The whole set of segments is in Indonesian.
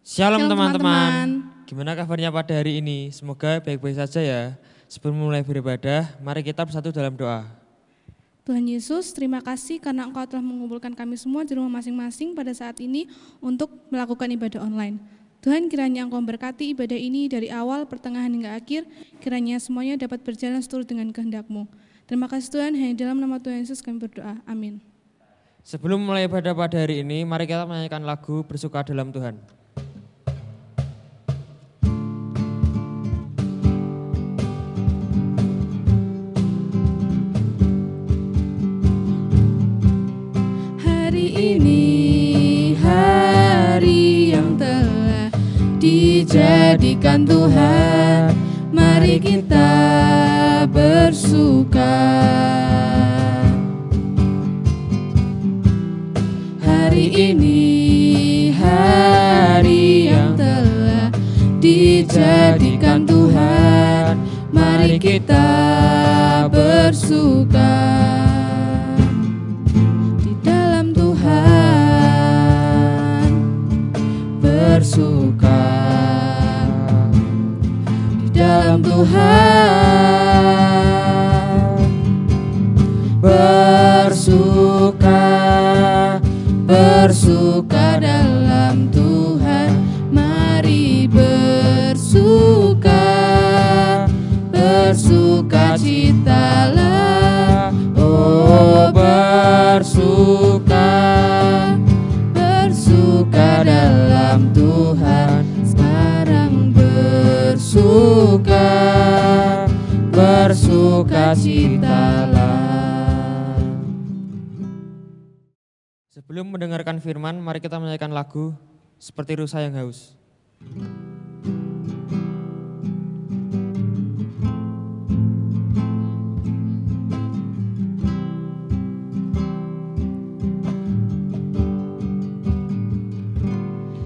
Shalom Shalom teman-teman, teman-teman. gimana kabarnya pada hari ini? Semoga baik-baik saja ya. Sebelum mulai beribadah, mari kita bersatu dalam doa. Tuhan Yesus, terima kasih karena Engkau telah mengumpulkan kami semua di rumah masing-masing pada saat ini untuk melakukan ibadah online. Tuhan, kiranya Engkau memberkati ibadah ini dari awal, pertengahan hingga akhir, kiranya semuanya dapat berjalan seturut dengan kehendak-Mu. Terima kasih Tuhan, hanya dalam nama Tuhan Yesus kami berdoa. Amin. Sebelum mulai ibadah pada hari ini, mari kita menyanyikan lagu Bersuka dalam Tuhan. Hari ini hari yang telah dijadikan Tuhan, mari kita bersuka. Hari ini hari yang telah dijadikan Tuhan, mari kita bersuka. Di dalam Tuhan bersuka. Di dalam Tuhan bersuka. Bersuka dalam Tuhan, mari bersuka. Bersuka citalah, oh bersuka. Bersuka dalam Tuhan, sekarang bersuka. Bersuka citalah. Sebelum mendengarkan firman, mari kita menyanyikan lagu Seperti Rusa yang Haus.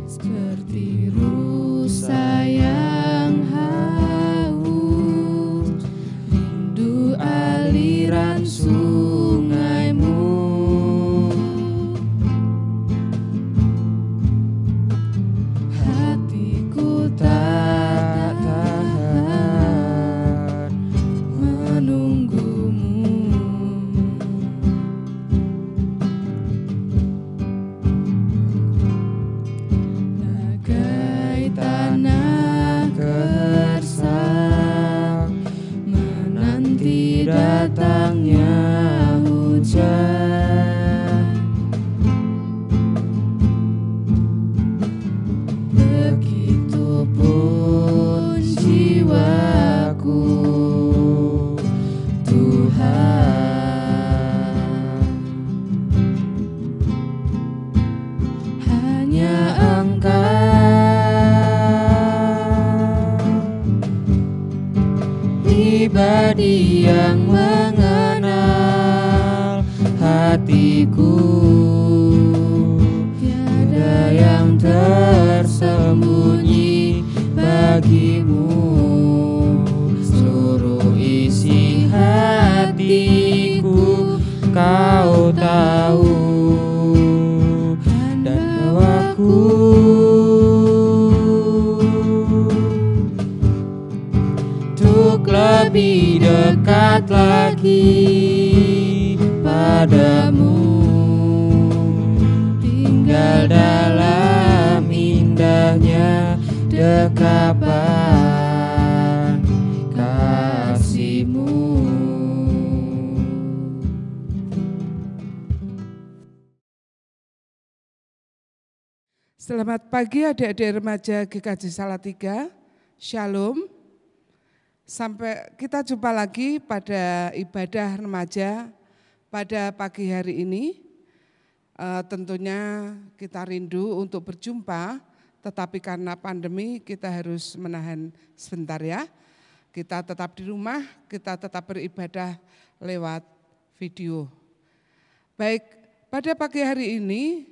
Seperti rusa yang haus, rindu aliran sungaimu. Hatiku tak tahan menunggumu. Bagai tanah gersang menanti datangnya hujan. Begitupun jiwaku, Tuhan. Hanya Engkau, pribadi yang mengenal hatiku. Tiada yang tersembunyi bagimu. Seluruh isi hatiku Kau tahu, dan bawaku untuk lebih dekat lagi padamu. Tinggal dalam indahnya dekapan kasih-Mu. Selamat pagi adik-adik remaja GKJ Salatiga, Shalom. Sampai kita jumpa lagi pada ibadah remaja pada pagi hari ini. Tentunya kita rindu untuk berjumpa, tetapi karena pandemi kita harus menahan sebentar ya. Kita tetap di rumah, kita tetap beribadah lewat video. Baik, pada pagi hari ini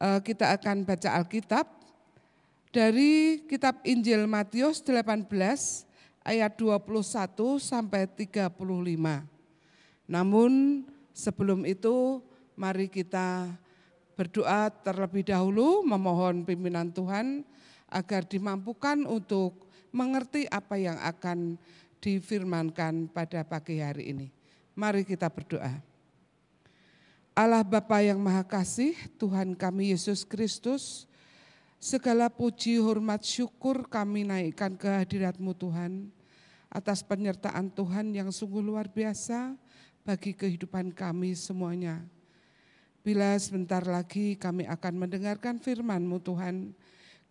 kita akan baca Alkitab dari kitab Injil Matius 18 ayat 21 sampai 35. Namun sebelum itu mari kita berdoa terlebih dahulu memohon pimpinan Tuhan agar dimampukan untuk mengerti apa yang akan difirmankan pada pagi hari ini. Mari kita berdoa. Allah Bapa yang Maha Kasih, Tuhan kami Yesus Kristus, segala puji, hormat, syukur kami naikkan ke hadirat-Mu Tuhan, atas penyertaan Tuhan yang sungguh luar biasa bagi kehidupan kami semuanya. Bila sebentar lagi kami akan mendengarkan firman-Mu Tuhan,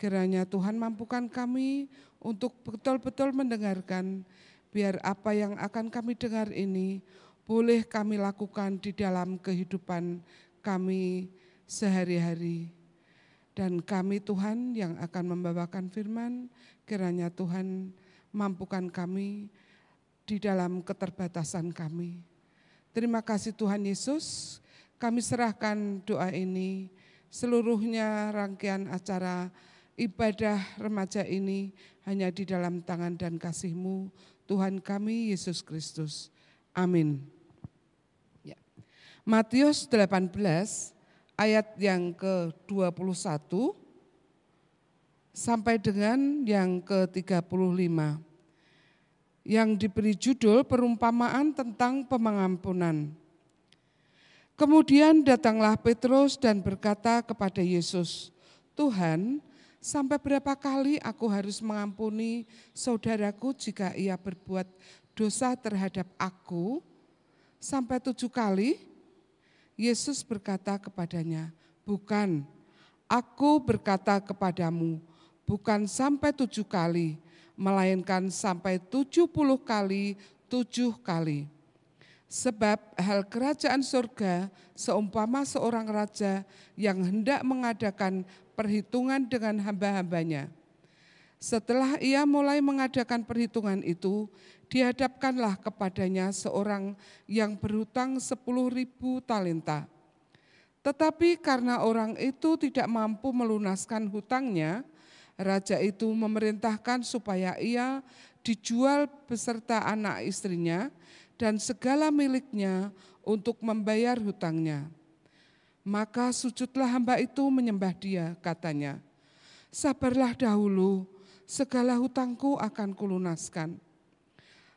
kiranya Tuhan mampukan kami untuk betul-betul mendengarkan, biar apa yang akan kami dengar ini boleh kami lakukan di dalam kehidupan kami sehari-hari. Dan kami Tuhan yang akan membawakan firman, kiranya Tuhan mampukan kami di dalam keterbatasan kami. Terima kasih Tuhan Yesus, kami serahkan doa ini, seluruhnya rangkaian acara ibadah remaja ini hanya di dalam tangan dan kasih-Mu, Tuhan kami Yesus Kristus. Amin. Ya. Matius 18 ayat yang ke-21 sampai dengan yang ke-35 yang diberi judul perumpamaan tentang pengampunan. Kemudian datanglah Petrus dan berkata kepada Yesus, "Tuhan, sampai berapa kali aku harus mengampuni saudaraku jika ia berbuat dosa terhadap aku? Sampai 7 kali?" Yesus berkata kepadanya, "Bukan, aku berkata kepadamu, bukan sampai 7 kali, melainkan sampai 70 kali 7 kali. Sebab hal kerajaan surga seumpama seorang raja yang hendak mengadakan perhitungan dengan hamba-hambanya. Setelah ia mulai mengadakan perhitungan itu, dihadapkanlah kepadanya seorang yang berhutang 10.000 talenta. Tetapi karena orang itu tidak mampu melunaskan hutangnya, raja itu memerintahkan supaya ia dijual beserta anak istrinya dan segala miliknya untuk membayar hutangnya. Maka sujudlah hamba itu menyembah dia, katanya, 'Sabarlah dahulu, segala hutangku akan kulunaskan.'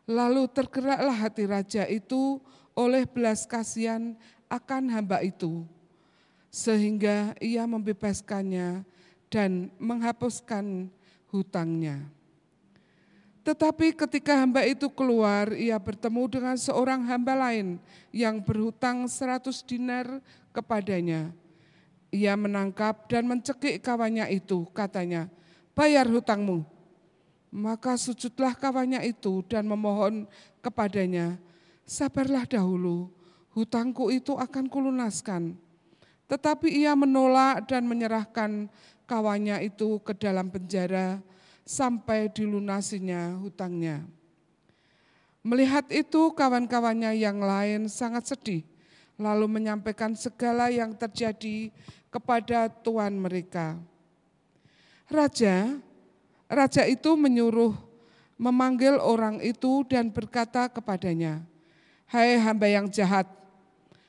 Lalu tergeraklah hati raja itu oleh belas kasihan akan hamba itu, sehingga ia membebaskannya dan menghapuskan hutangnya. Tetapi ketika hamba itu keluar, ia bertemu dengan seorang hamba lain yang berhutang 100 dinar kepadanya. Ia menangkap dan mencekik kawannya itu, katanya, 'Bayar hutangmu.' Maka sujudlah kawannya itu dan memohon kepadanya, 'Sabarlah dahulu, hutangku itu akan kulunaskan.' Tetapi ia menolak dan menyerahkan kawannya itu ke dalam penjara sampai dilunasinya hutangnya. Melihat itu kawan-kawannya yang lain sangat sedih, lalu menyampaikan segala yang terjadi kepada tuan mereka. Raja itu menyuruh memanggil orang itu dan berkata kepadanya, 'Hai hamba yang jahat,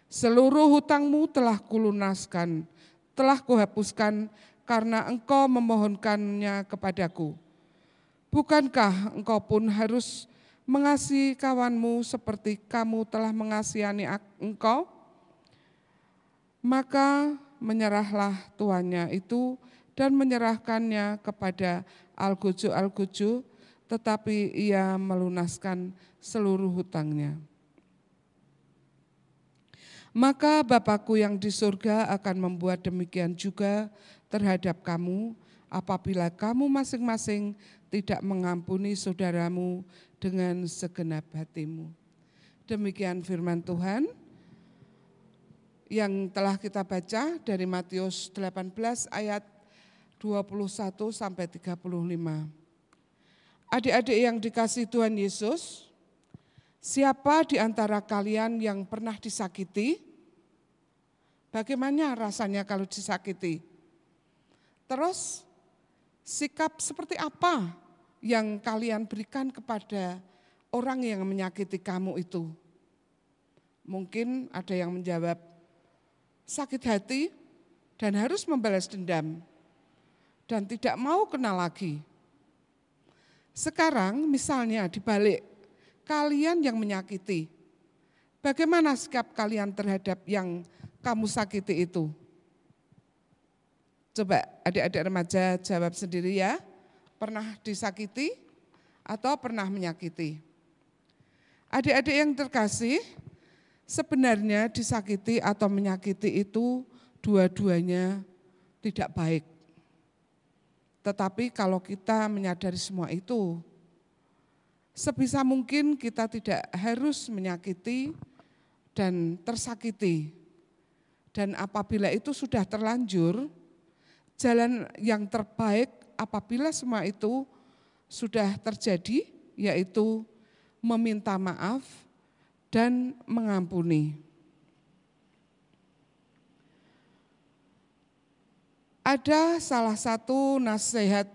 seluruh hutangmu telah kulunaskan, telah kuhapuskan karena engkau memohonkannya kepadaku. Bukankah engkau pun harus mengasihi kawanmu seperti kamu telah mengasihani engkau?' Maka menyerahlah tuannya itu dan menyerahkannya kepada algojo-algojo, tetapi ia melunaskan seluruh hutangnya. Maka Bapakku yang di surga akan membuat demikian juga terhadap kamu, apabila kamu masing-masing tidak mengampuni saudaramu dengan segenap hatimu." Demikian firman Tuhan yang telah kita baca dari Matius 18 ayat 21 sampai 35. Adik-adik yang dikasihi Tuhan Yesus, siapa di antara kalian yang pernah disakiti? Bagaimana rasanya kalau disakiti? Terus sikap seperti apa yang kalian berikan kepada orang yang menyakiti kamu itu? Mungkin ada yang menjawab, sakit hati dan harus membalas dendam. dan tidak mau kenal lagi. Sekarang misalnya dibalik, kalian yang menyakiti, bagaimana sikap kalian terhadap yang kamu sakiti itu? Coba adik-adik remaja jawab sendiri ya, pernah disakiti atau pernah menyakiti? Adik-adik yang terkasih, sebenarnya disakiti atau menyakiti itu dua-duanya tidak baik. Tetapi kalau kita menyadari semua itu, sebisa mungkin kita tidak harus menyakiti dan tersakiti. Dan apabila itu sudah terlanjur, jalan yang terbaik apabila semua itu sudah terjadi, yaitu meminta maaf dan mengampuni. Ada salah satu nasihat,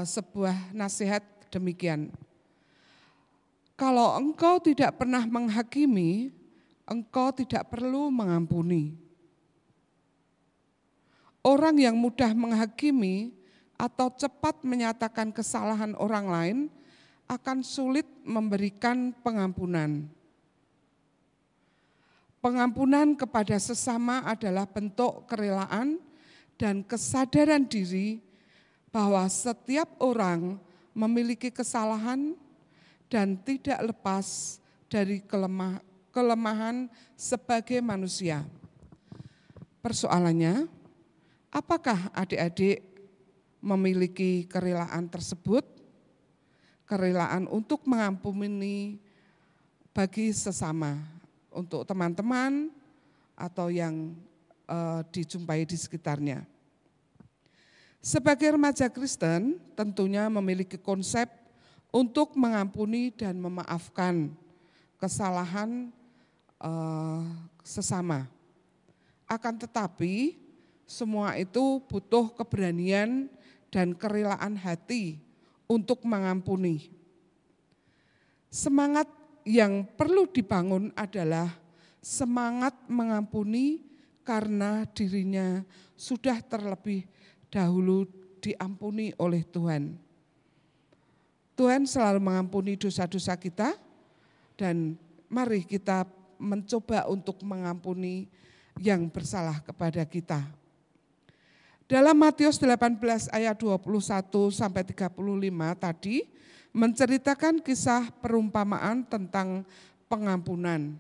sebuah nasihat demikian. Kalau engkau tidak pernah menghakimi, engkau tidak perlu mengampuni. Orang yang mudah menghakimi atau cepat menyatakan kesalahan orang lain akan sulit memberikan pengampunan. Pengampunan kepada sesama adalah bentuk kerelaan dan kesadaran diri bahwa setiap orang memiliki kesalahan dan tidak lepas dari kelemahan sebagai manusia. Persoalannya, apakah adik-adik memiliki kerelaan tersebut? Kerelaan untuk mengampuni bagi sesama, untuk teman-teman atau yang dijumpai di sekitarnya. Sebagai remaja Kristen, tentunya memiliki konsep untuk mengampuni dan memaafkan kesalahan sesama. Akan tetapi, semua itu butuh keberanian dan kerelaan hati untuk mengampuni. Semangat yang perlu dibangun adalah semangat mengampuni karena dirinya sudah terlebih dahulu diampuni oleh Tuhan. Tuhan selalu mengampuni dosa-dosa kita dan mari kita mencoba untuk mengampuni yang bersalah kepada kita. Dalam Matius 18 ayat 21 sampai 35 tadi menceritakan kisah perumpamaan tentang pengampunan.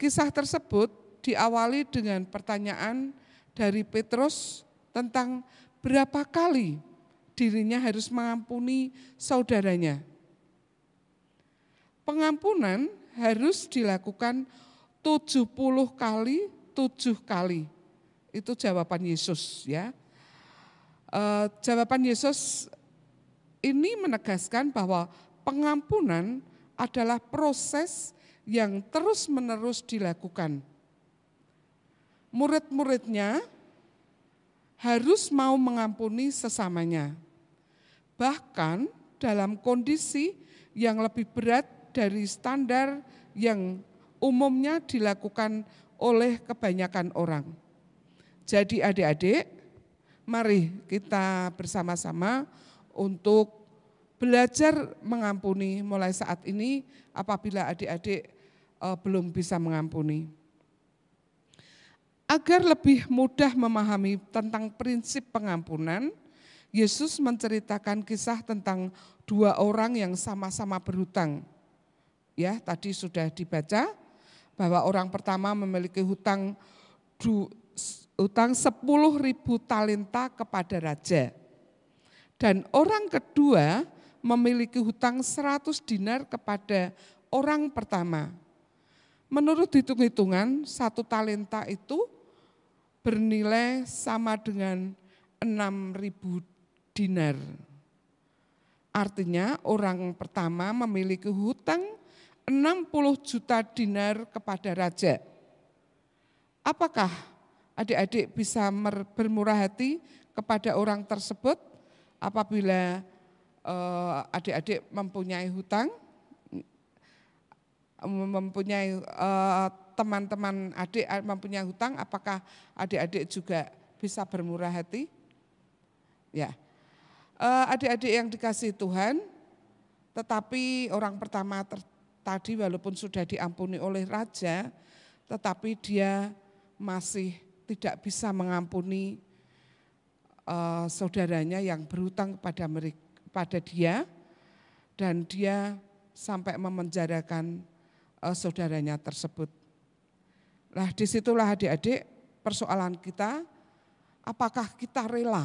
Kisah tersebut diawali dengan pertanyaan dari Petrus tentang berapa kali dirinya harus mengampuni saudaranya. Pengampunan harus dilakukan 70 kali 7 kali. Itu jawaban Yesus ya. Jawaban Yesus ini menegaskan bahwa pengampunan adalah proses yang terus-menerus dilakukan. Murid-muridnya harus mau mengampuni sesamanya. Bahkan dalam kondisi yang lebih berat dari standar yang umumnya dilakukan oleh kebanyakan orang. Jadi adik-adik, mari kita bersama-sama untuk belajar mengampuni mulai saat ini apabila adik-adik belum bisa mengampuni. Agar lebih mudah memahami tentang prinsip pengampunan, Yesus menceritakan kisah tentang dua orang yang sama-sama berhutang. Ya, tadi sudah dibaca bahwa orang pertama memiliki hutang 10.000 talenta kepada raja. Dan orang kedua memiliki hutang 100 dinar kepada orang pertama. Menurut hitung-hitungan, 1 talenta itu bernilai sama dengan 6.000 dinar. Artinya orang pertama memiliki hutang 60 juta dinar kepada raja. Apakah adik-adik bisa bermurah hati kepada orang tersebut apabila adik-adik mempunyai hutang, mempunyai teman-teman adik mempunyai hutang, apakah adik-adik juga bisa bermurah hati? Ya, adik-adik yang dikasihi Tuhan, tetapi orang pertama tadi walaupun sudah diampuni oleh raja, tetapi dia masih tidak bisa mengampuni saudaranya yang berhutang pada dia, dan dia sampai memenjarakan saudaranya tersebut. Nah, disitulah adik-adik persoalan kita, apakah kita rela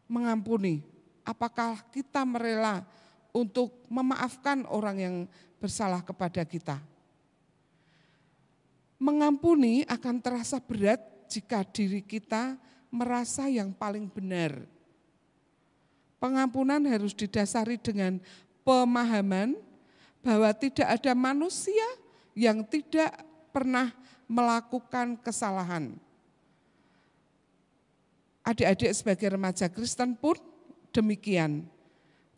mengampuni? Apakah kita rela untuk memaafkan orang yang bersalah kepada kita? Mengampuni akan terasa berat jika diri kita merasa yang paling benar. Pengampunan harus didasari dengan pemahaman bahwa tidak ada manusia yang tidak pernah melakukan kesalahan. Adik-adik sebagai remaja Kristen pun demikian.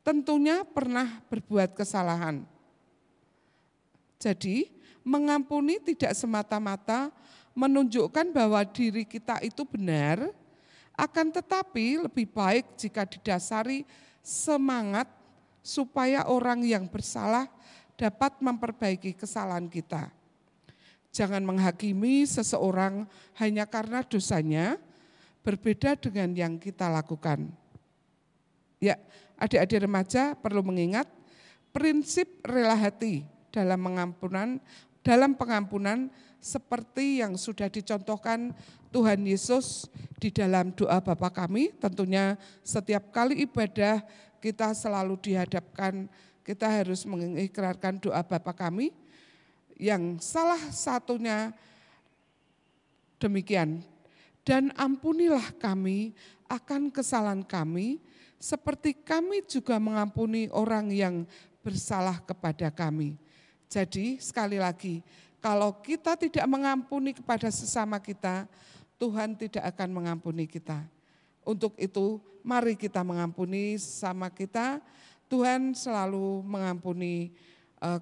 Tentunya pernah berbuat kesalahan. Jadi, mengampuni tidak semata-mata menunjukkan bahwa diri kita itu benar, akan tetapi lebih baik jika didasari semangat supaya orang yang bersalah dapat memperbaiki kesalahan kita. Jangan menghakimi seseorang hanya karena dosanya berbeda dengan yang kita lakukan. Ya, adik-adik remaja perlu mengingat prinsip rela hati dalam pengampunan seperti yang sudah dicontohkan Tuhan Yesus di dalam doa Bapa kami. Tentunya setiap kali ibadah kita selalu dihadapkan, kita harus mengikrarkan doa Bapa kami, yang salah satunya demikian. Dan ampunilah kami akan kesalahan kami, seperti kami juga mengampuni orang yang bersalah kepada kami. Jadi sekali lagi, kalau kita tidak mengampuni kepada sesama kita, Tuhan tidak akan mengampuni kita. Untuk itu, mari kita mengampuni sesama kita. Tuhan selalu mengampuni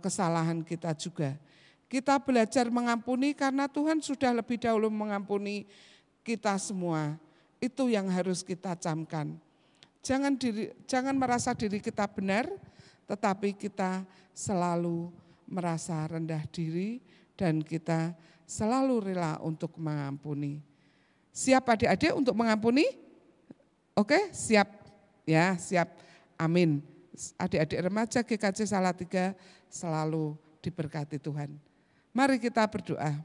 kesalahan kita juga. Kita belajar mengampuni karena Tuhan sudah lebih dahulu mengampuni kita semua. Itu yang harus kita camkan. Jangan merasa diri kita benar, tetapi kita selalu merasa rendah diri dan kita selalu rela untuk mengampuni. Siap adik-adik untuk mengampuni? Oke, siap. Ya, siap. Amin. Adik-adik remaja GKJ Salatiga selalu diberkati Tuhan. Mari kita berdoa.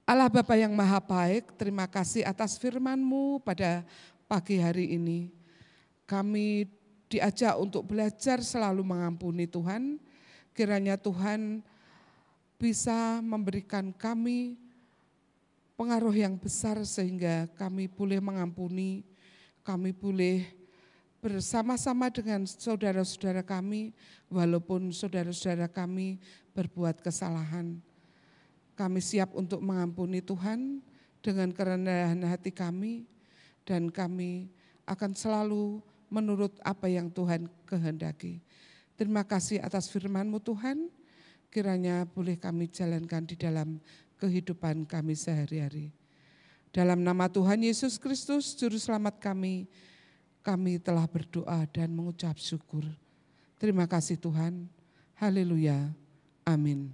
Allah Bapa yang Maha Baik, terima kasih atas firman-Mu pada pagi hari ini. Kami diajak untuk belajar selalu mengampuni Tuhan. Kiranya Tuhan bisa memberikan kami pengaruh yang besar sehingga kami boleh mengampuni, kami boleh bersama-sama dengan saudara-saudara kami, walaupun saudara-saudara kami berbuat kesalahan. Kami siap untuk mengampuni Tuhan dengan kerendahan hati kami, dan kami akan selalu menurut apa yang Tuhan kehendaki. Terima kasih atas firman-Mu Tuhan, kiranya boleh kami jalankan di dalam kehidupan kami sehari-hari. Dalam nama Tuhan Yesus Kristus, Juru Selamat kami telah berdoa dan mengucap syukur. Terima kasih Tuhan. Haleluya. Amin.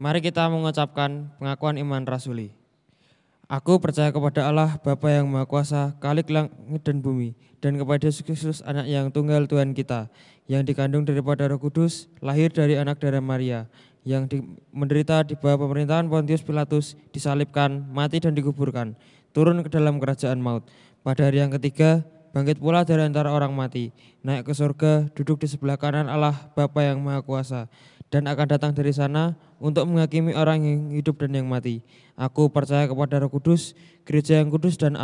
Mari kita mengucapkan pengakuan iman rasuli. Aku percaya kepada Allah, Bapa yang Maha Kuasa, Khalik langit dan bumi, dan kepada Yesus Kristus, anak yang tunggal Tuhan kita, yang dikandung daripada Roh Kudus, lahir dari anak darah Maria, yang menderita di bawah pemerintahan Pontius Pilatus, disalibkan, mati dan dikuburkan, turun ke dalam kerajaan maut. Pada hari yang ketiga, bangkit pula dari antara orang mati, naik ke surga, duduk di sebelah kanan Allah, Bapa yang Maha Kuasa, dan akan datang dari sana untuk menghakimi orang yang hidup dan yang mati. Aku percaya kepada Roh Kudus, gereja yang kudus dan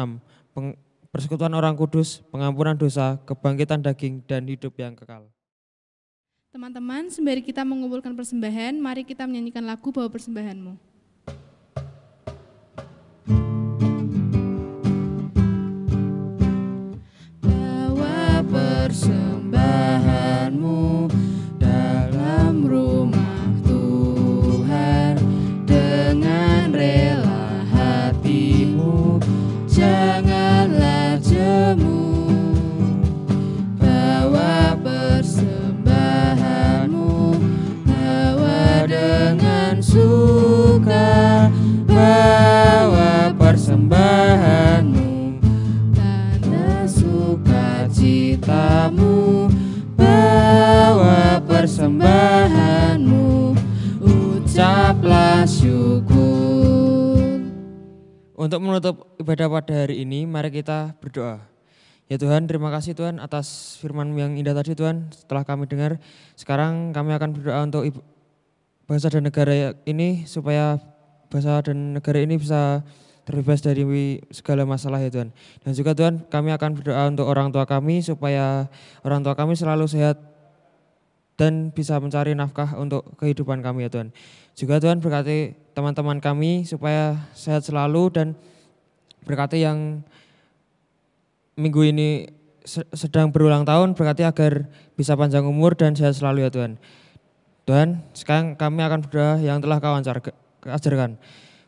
persekutuan orang kudus, pengampunan dosa, kebangkitan daging, dan hidup yang kekal. Teman-teman, sembari kita mengumpulkan persembahan, mari kita menyanyikan lagu Bawa Persembahanmu. Bawa Untuk menutup ibadah pada hari ini, mari kita berdoa. Ya Tuhan, terima kasih Tuhan atas firman-Mu yang indah tadi Tuhan. Setelah kami dengar, sekarang kami akan berdoa untuk bangsa dan negara ini, supaya bangsa dan negara ini bisa terbebas dari segala masalah ya Tuhan. Dan juga Tuhan, kami akan berdoa untuk orang tua kami, supaya orang tua kami selalu sehat dan bisa mencari nafkah untuk kehidupan kami ya Tuhan. Juga Tuhan, berkati teman-teman kami supaya sehat selalu, dan berkati yang minggu ini sedang berulang tahun, berkati agar bisa panjang umur dan sehat selalu ya Tuhan. Tuhan, sekarang kami akan berdoa yang telah Kau ajarkan.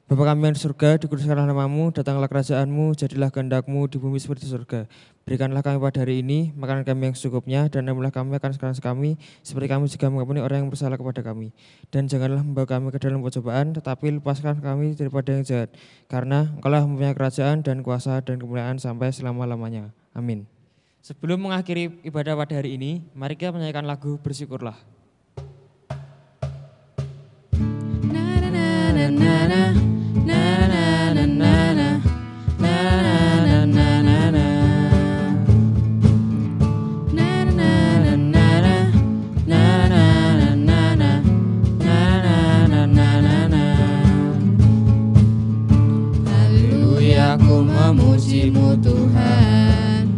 Bapa kami yang di surga, dikuduskanlah nama-Mu, datanglah kerajaan-Mu, jadilah kehendak-Mu di bumi seperti di surga. Berikanlah kami pada hari ini makanan kami yang secukupnya, dan ampunilah kami akan kesalahan kami, seperti kami juga mengampuni orang yang bersalah kepada kami. Dan janganlah membawa kami ke dalam pencobaan, tetapi lepaskan kami daripada yang jahat. Karena Engkau-lah mempunyai kerajaan dan kuasa dan kemuliaan sampai selama-lamanya. Amin. Sebelum mengakhiri ibadah pada hari ini, mari kita menyanyikan lagu Bersyukurlah. Aku memuji-Mu Tuhan,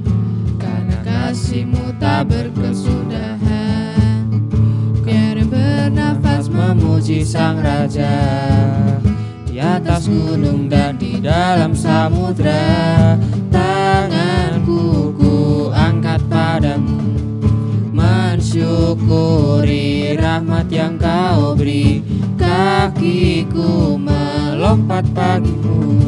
karena kasih-Mu tak berkesudahan. Biar bernafas memuji Sang Raja, di atas gunung dan di dalam samudra. Tanganku ku angkat padamu, mensyukuri rahmat yang Kau beri. Kakiku melompat bagimu,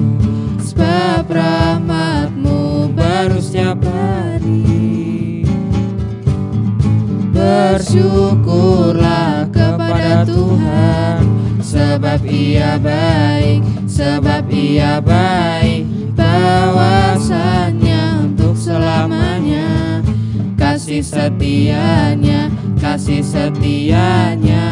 sebab rahmat-Mu baru setiap hari. Bersyukurlah kepada Tuhan, sebab Ia baik, sebab Ia baik. Bahwasanya untuk selamanya, kasih setianya, kasih setianya